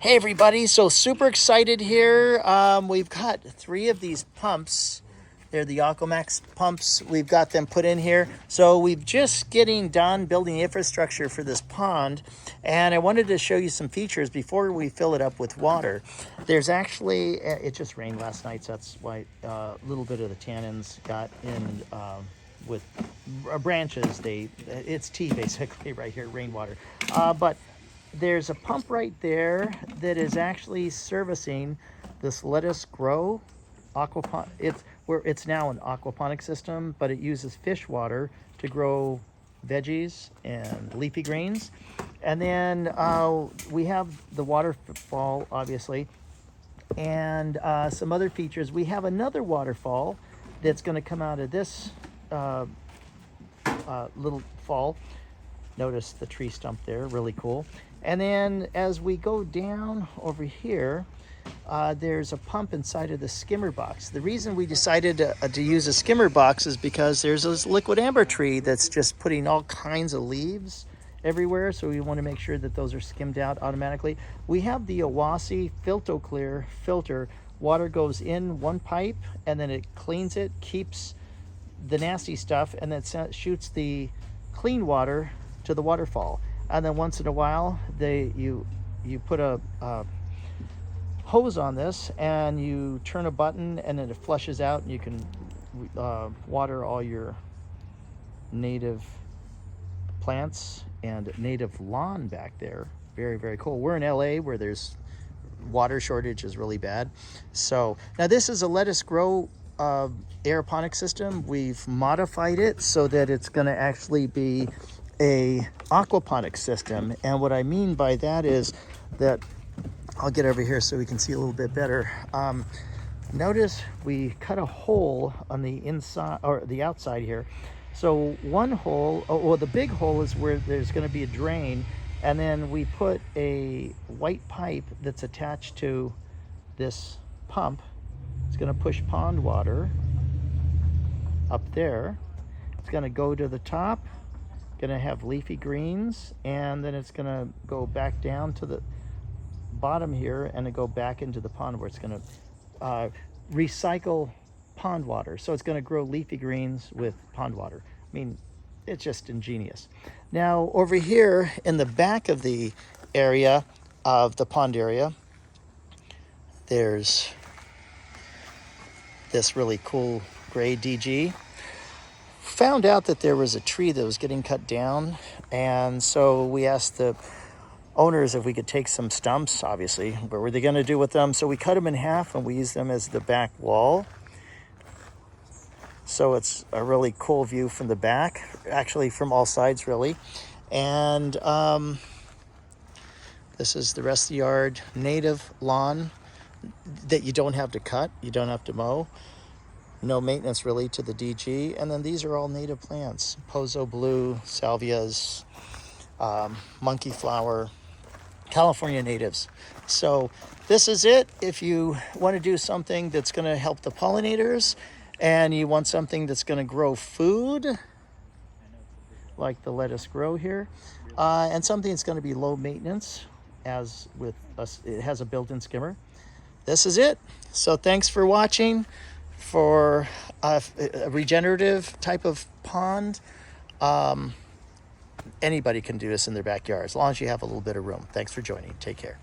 Hey everybody, so super excited here. We've got 3 of these pumps. They're the Aquaponics pumps. We've got them put in here. So we've just getting done building the infrastructure for this pond. And I wanted to show you some features before we fill it up with water. There's actually, it just rained last night, so that's why a little bit of the tannins got in with branches. It's tea basically right here, rainwater. But there's a pump right there that is actually servicing this lettuce grow it's now an aquaponic system, but it uses fish water to grow veggies and leafy greens. And then we have the waterfall, obviously, and some other features. We have another waterfall that's going to come out of this little fall. Notice the tree stump there, really cool. And then as we go down over here, there's a pump inside of the skimmer box. The reason we decided to use a skimmer box is because there's this liquid amber tree that's just putting all kinds of leaves everywhere, so we want to make sure that those are skimmed out automatically. We have the Awasi FiltoClear filter. Water goes in one pipe, and then it cleans it, keeps the nasty stuff, and then shoots the clean water to the waterfall. And then once in a while you put a hose on this and you turn a button and then it flushes out, and you can water all your native plants and native lawn back there. Very, very cool. We're in LA where there's water shortage is really bad. So now this is a lettuce grow aeroponic system. We've modified it so that it's going to actually be a aquaponic system. And what I mean by that is that I'll get over here so we can see a little bit better. Notice we cut a hole on the inside or the outside here. So one hole, well, the big hole is where there's going to be a drain, and then we put a white pipe that's attached to this pump. It's going to push pond water up there. It's going to go to the top, going to have leafy greens, and then it's going to go back down to the bottom here and then go back into the pond where it's going to recycle pond water. So it's going to grow leafy greens with pond water. I mean, it's just ingenious. Now over here in the back of the area of the pond area, there's this really cool gray DG. Found out that there was a tree that was getting cut down, and so we asked the owners if we could take some stumps. Obviously, what were they going to do with them? So we cut them in half and we use them as the back wall. So it's a really cool view from the back, actually from all sides really. And this is the rest of the yard, native lawn that you don't have to cut, you don't have to mow. No maintenance really to the DG. And then these are all native plants: pozo blue, salvias, monkey flower, California natives. So this is it. If you want to do something that's going to help the pollinators, and you want something that's going to grow food, like the lettuce grow here, and something that's going to be low maintenance, as with us, it has a built-in skimmer. This is it. So thanks for watching. For a regenerative type of pond, anybody can do this in their backyard as long as you have a little bit of room. Thanks for joining. Take care.